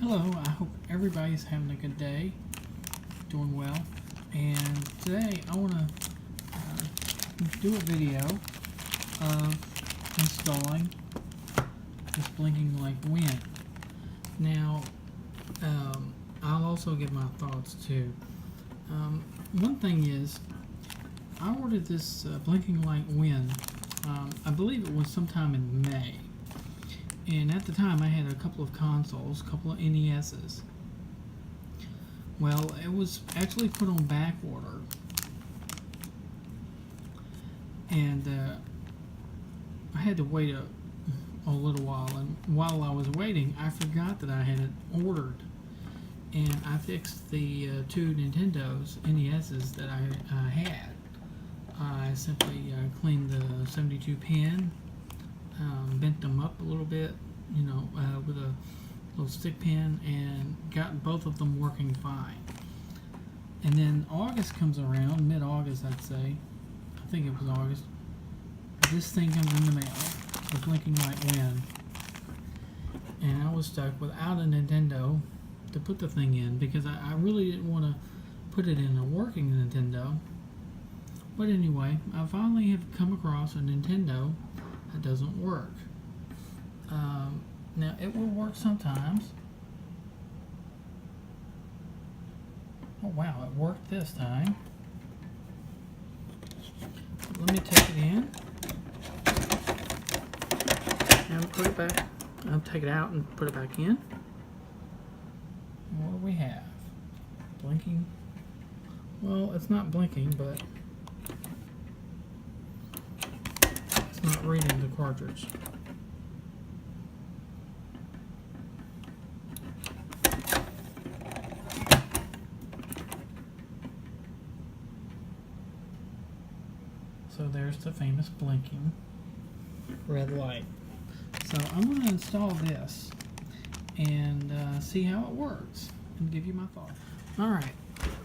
Hello, I hope everybody's having a good day, doing well, and today I want to do a video of installing this blinking light wind. Now, I'll also give my thoughts too. One thing is, I ordered this blinking light wind, I believe it was sometime in May. And at the time I had a couple of consoles, a couple of NESs. Well, it was actually put on back order. And I had to wait a little while. And while I was waiting, I forgot that I had it ordered. And I fixed the two Nintendo's NESs that I had. I simply cleaned the 72 pin. Bent them up a little bit, with a little stick pin, and got both of them working fine. And then August comes around, mid-August I'd say, I think it was August, this thing comes in the mail, the blinking light wind, and I was stuck without a Nintendo to put the thing in, because I really didn't want to put it in a working Nintendo. But anyway, I finally have come across a Nintendo that doesn't work. Now it will work sometimes. Oh wow, it worked this time. Let me take it in and put it back. I'll take it out and put it back in. What do we have? Blinking. Well, it's not blinking, but it's not reading the cartridge. So there's the famous blinking red light. So I'm going to install this and see how it works and give you my thoughts. Alright,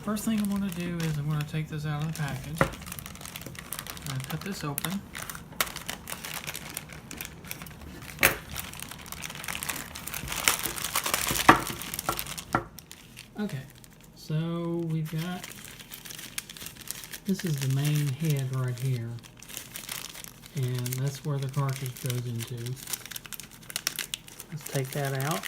first thing I'm going to do is I'm going to take this out of the package. I'm going to cut this open. Okay, so we've got, this is the main head right here, and that's where the cartridge goes into. Let's take that out.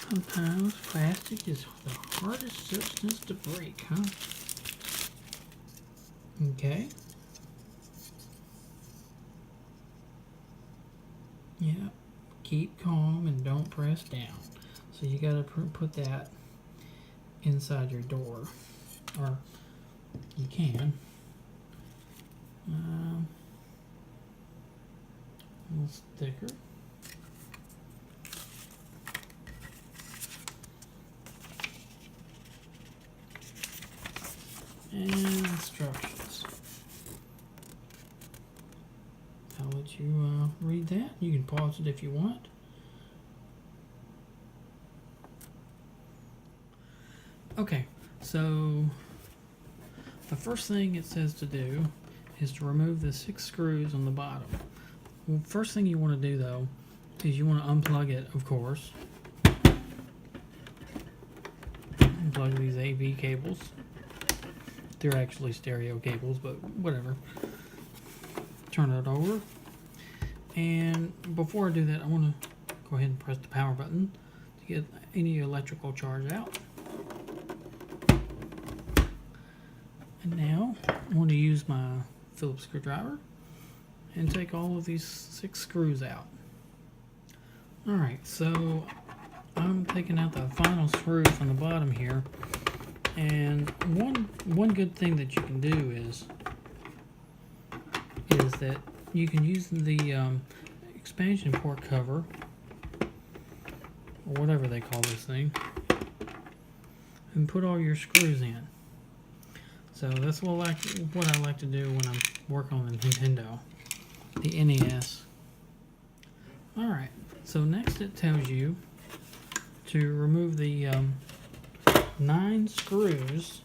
Sometimes plastic is the hardest substance to break, huh? Okay. Yeah. Keep calm and don't press down. So you gotta put that inside your door, or you can. A little sticker. And instructions. I'll let you read that. You can pause it if you want. Okay, so the first thing it says to do is to remove the 6 screws on the bottom. Well, first thing you want to do though is you want to unplug it, of course. Unplug these AV cables. They're actually stereo cables, but whatever. Turn it over. And before I do that, I want to go ahead and press the power button to get any electrical charge out. And now I want to use my Phillips screwdriver and take all of these 6 screws out. Alright, so I'm taking out the final screw from the bottom here. And one good thing that you can do is that you can use the expansion port cover, or whatever they call this thing, and put all your screws in. So that's what I like to do when I'm working on the Nintendo, the NES. Alright, so next it tells you to remove the 9 screws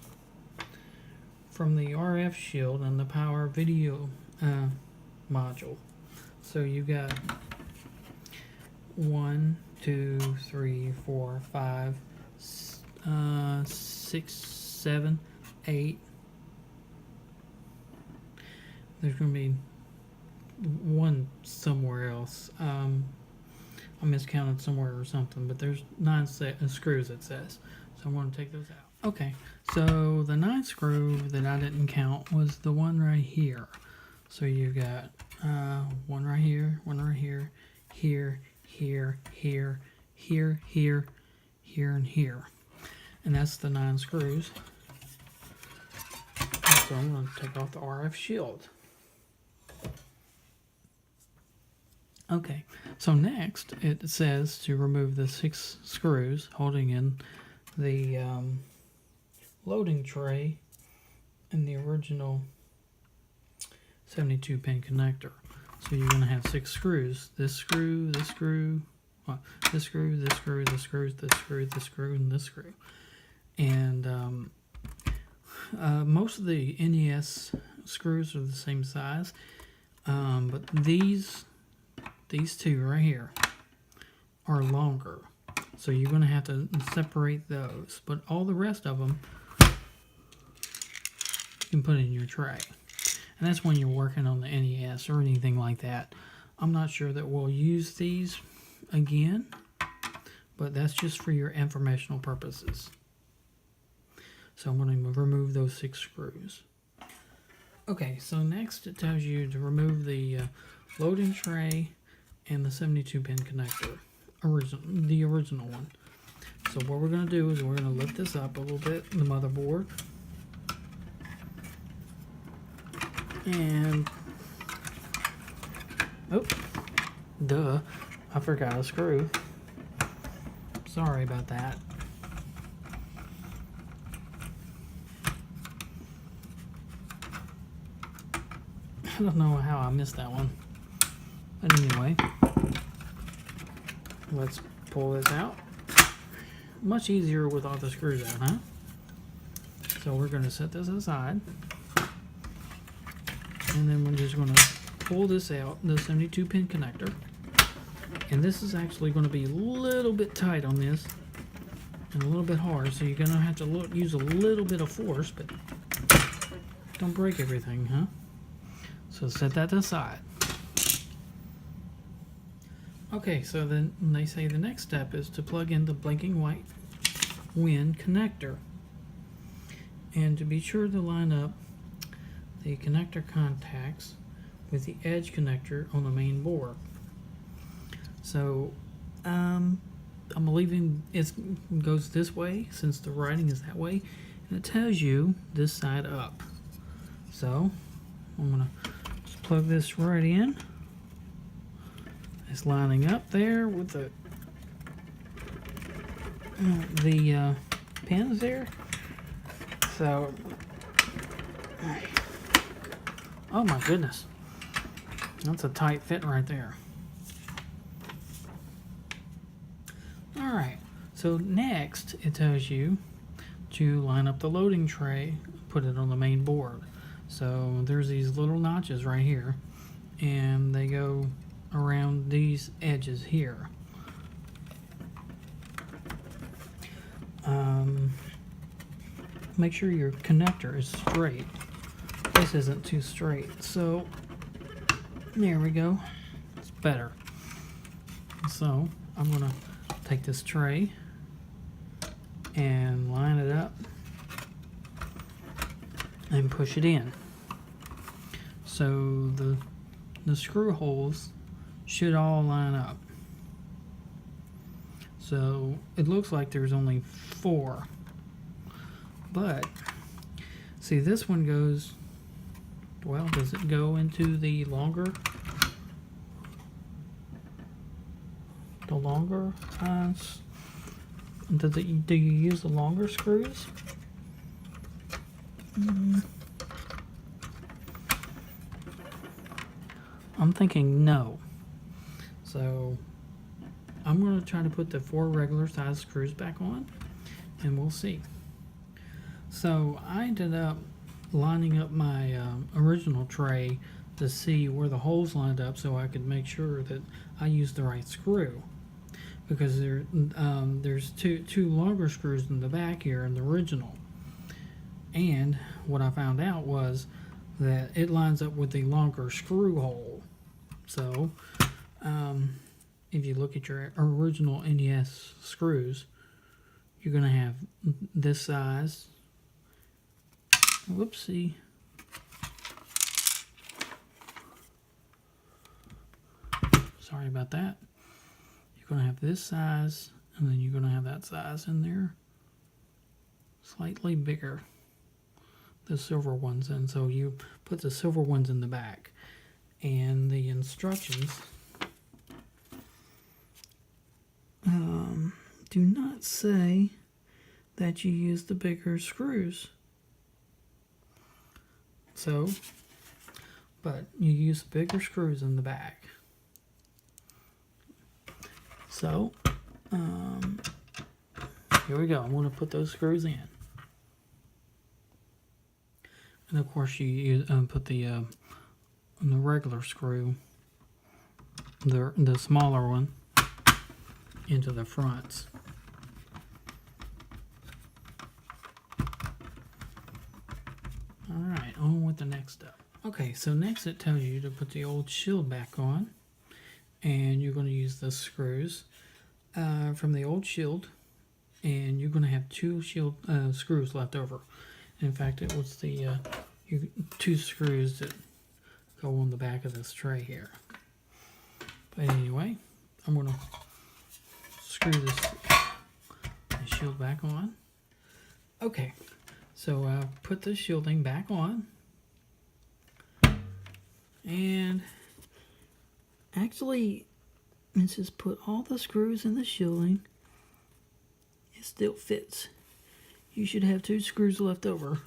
from the RF shield and the power video module. So you got 1, 2, 3, 4, 5, 6, 7, 8. There's going to be one somewhere else. I miscounted somewhere or something, but there's 9 screws, it says. So I'm going to take those out. Okay, so the 9th screw that I didn't count was the one right here. So you got one right here, one right here, here, here, here, here, here, here, and here. And that's the 9 screws. So I'm going to take off the RF shield. Okay, so next it says to remove the 6 screws holding in the loading tray and the original 72-pin connector. So you're going to have 6 screws. This screw, this screw, this screw, this screw, this screw, this screw, this screw, and this screw. And most of the NES screws are the same size, but these 2 right here are longer, so you're going to have to separate those, but all the rest of them you can put in your tray. And that's when you're working on the NES or anything like that. I'm not sure that we'll use these again, but that's just for your informational purposes. So I'm going to remove those 6 screws. Okay, so next it tells you to remove the loading tray and the 72-pin connector, the original one. So what we're going to do is we're going to lift this up a little bit, the motherboard, and oh, duh, I forgot a screw. Sorry about that. I don't know how I missed that one. But anyway, let's pull this out. Much easier with all the screws out, huh? So we're going to set this aside. And then we're just going to pull this out, the 72-pin connector. And this is actually going to be a little bit tight on this and a little bit hard. So you're going to have to use a little bit of force, but don't break everything, huh? So set that aside. Okay, so then they say the next step is to plug in the blinking white WIN connector. And to be sure to line up the connector contacts with the edge connector on the main board. So I'm believing it goes this way since the writing is that way, and it tells you this side up. So I'm going to just plug this right in. It's lining up there with the pins there. So, oh my goodness, that's a tight fit right there. All right, so next it tells you to line up the loading tray, put it on the main board. So there's these little notches right here, and they go around these edges here. Make sure your connector is straight. This isn't too straight, so there we go. It's better. So I'm gonna take this tray and line it up and push it in. So the screw holes should all line up. So it looks like there's only 4, but see, this one goes, well, does it go into the longer do you use the longer screws? I'm thinking no. So I'm going to try to put the 4 regular size screws back on, and we'll see. So I ended up lining up my original tray to see where the holes lined up so I could make sure that I used the right screw. Because there's two longer screws in the back here in the original. And what I found out was that it lines up with the longer screw hole. So, if you look at your original NES screws, you're going to have this size. Whoopsie. Sorry about that. You're going to have this size, and then you're going to have that size in there. Slightly bigger. The silver ones, and so you put the silver ones in the back. And the instructions do not say that you use the bigger screws. So, but you use bigger screws in the back. So, here we go. I'm going to put those screws in. And of course you put the regular screw, the smaller one, into the fronts. Alright, on with the next step. Okay, so next it tells you to put the old shield back on. And you're going to use the screws from the old shield. And you're going to have two shield screws left over. In fact, it was the two screws that go on the back of this tray here. But anyway, I'm going to screw the shield back on. Okay, so I put the shielding back on. And actually, it says put all the screws in the shielding. It still fits. You should have two screws left over.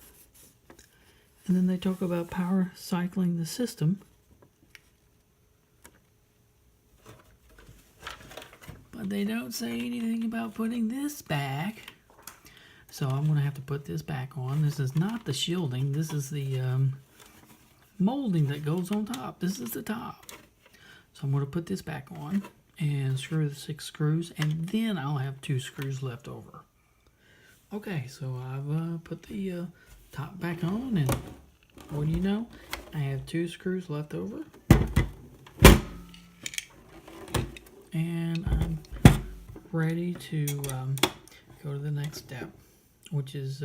And then they talk about power cycling the system. But they don't say anything about putting this back. So I'm going to have to put this back on. This is not the shielding. This is the molding that goes on top. This is the top. So I'm going to put this back on and screw the 6 screws. And then I'll have 2 screws left over. Okay, so I've put the top back on, and what do you know? I have 2 screws left over. And I'm ready to go to the next step, which is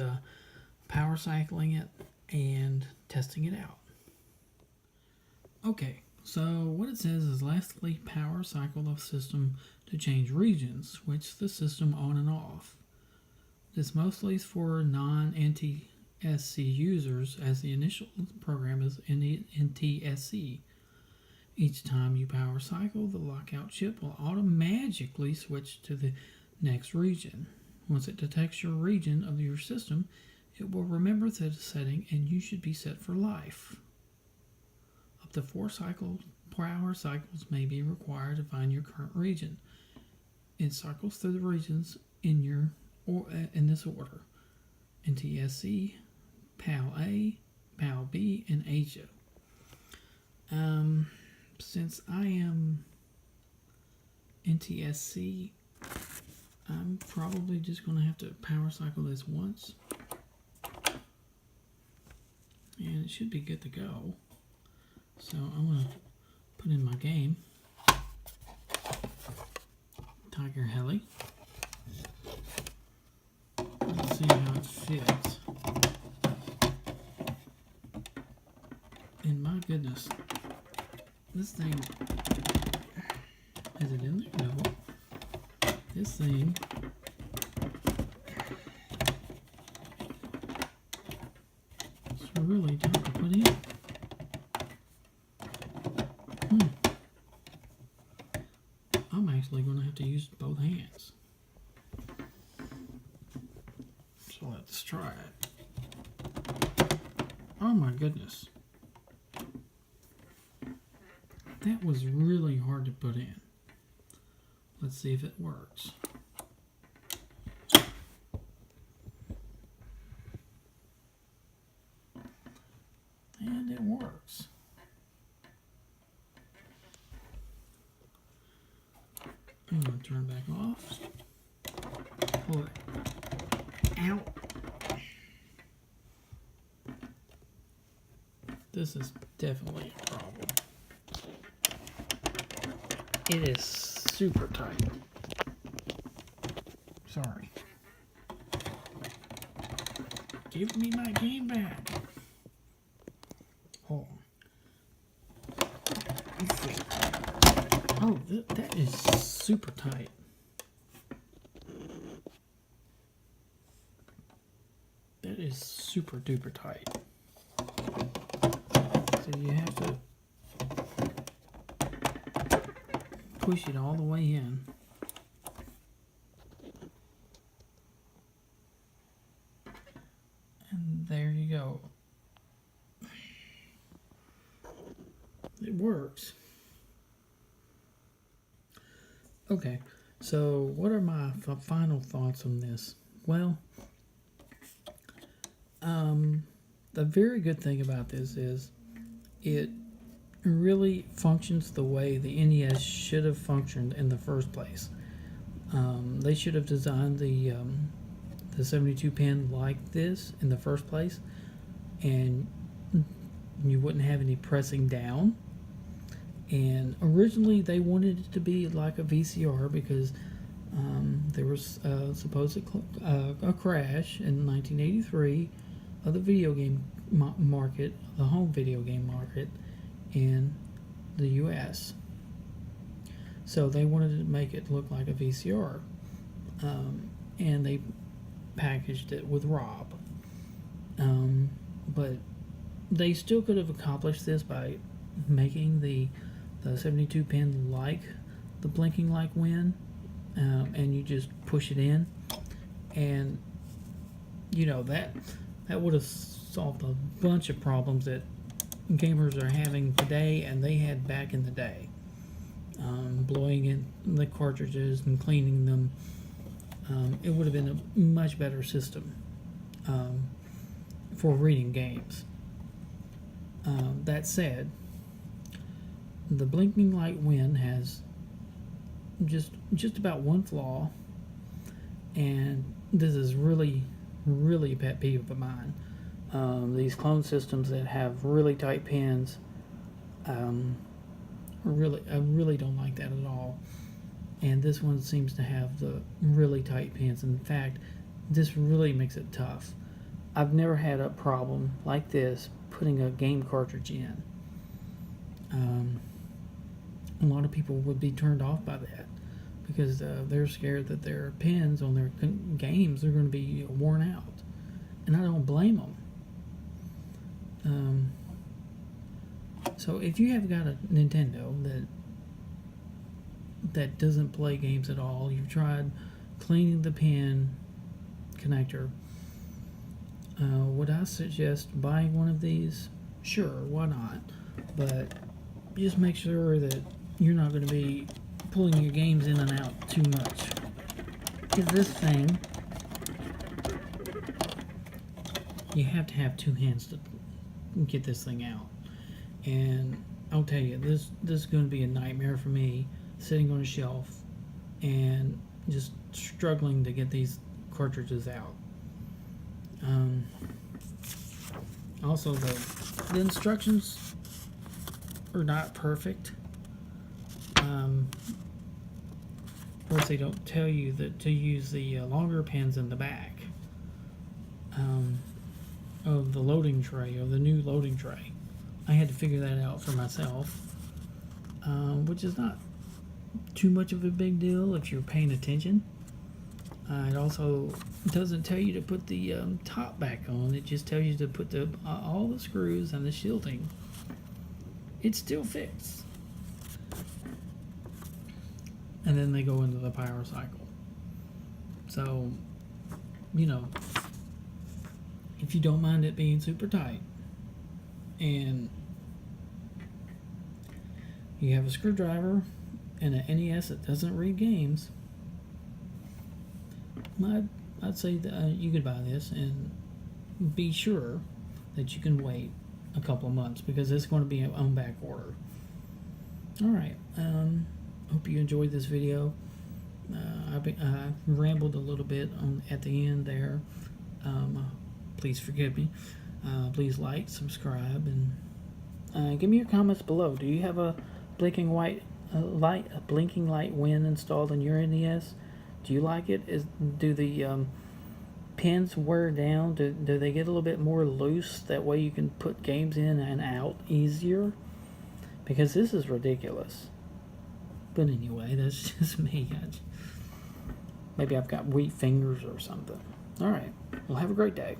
power cycling it and testing it out. Okay, so what it says is lastly power cycle the system to change regions, switch the system on and off. This mostly is for non-NTSC users, as the initial program is NTSC. Each time you power cycle, the lockout chip will automatically switch to the next region. Once it detects your region of your system, it will remember the setting, and you should be set for life. Up to 4 power cycles may be required to find your current region. It cycles through the regions in this order: NTSC, PAL A, PAL B, and Asia. Since I am NTSC, I'm probably just going to have to power cycle this once. And it should be good to go. So I'm going to put in my game, Tiger-Heli. Let's see how it fits. And my goodness, this thing, is it in there? No. This thing is really tough to put in. I'm actually going to have to use both hands. So let's try it. Oh my goodness. That was really hard to put in. Let's see if it works. turn back off. Pull it out. This is definitely a problem. It is super tight. Sorry. Give me my game back. Hold on. Let's see. Oh, that is super tight. That is super duper tight. So you have to push it all the way in. And there you go. It works. Okay, so what are my final thoughts on this? Well, the very good thing about this is it really functions the way the NES should have functioned in the first place. They should have designed the 72 pin like this in the first place, and you wouldn't have any pressing down. And originally they wanted it to be like a VCR because there was supposed a crash in 1983 of the video game market, the home video game market in the US. So they wanted to make it look like a VCR, and they packaged it with Rob. But they still could have accomplished this by making the 72 pin like the blinking like when, and you just push it in, and you know that would have solved a bunch of problems that gamers are having today and they had back in the day. Blowing in the cartridges and cleaning them. It would have been a much better system for reading games. That said, the blinking light when has just about one flaw, and this is really a pet peeve of mine. These clone systems that have really tight pins, I really don't like that at all. And this one seems to have the really tight pins. In fact, this really makes it tough. I've never had a problem like this putting a game cartridge in. A lot of people would be turned off by that because they're scared that their pins on their games are going to be worn out, and I don't blame them. So if you have got a Nintendo that doesn't play games at all, you've tried cleaning the pin connector, would I suggest buying one of these? Sure, why not? But just make sure that you're not going to be pulling your games in and out too much. Because this thing, you have to have two hands to get this thing out. And I'll tell you, this is going to be a nightmare for me, sitting on a shelf and just struggling to get these cartridges out. Also, the instructions are not perfect. Of course, they don't tell you that to use the longer pins in the back of the loading tray, or the new loading tray. I had to figure that out for myself, which is not too much of a big deal if you're paying attention. It also doesn't tell you to put the top back on. It just tells you to put all the screws and the shielding. It's still fixed. And then they go into the power cycle. So, you know, if you don't mind it being super tight, and you have a screwdriver and an NES that doesn't read games, I'd say that you could buy this and be sure that you can wait a couple of months, because it's going to be on back order. Alright, hope you enjoyed this video. I rambled a little bit at the end there. Please forgive me. Please like, subscribe, and give me your comments below. Do you have a blinking blinking light win installed in your NES? Do you like it? Do the pins wear down? Do they get a little bit more loose? That way you can put games in and out easier? Because this is ridiculous. But anyway, that's just me. Maybe I've got weak fingers or something. All right. Well, have a great day.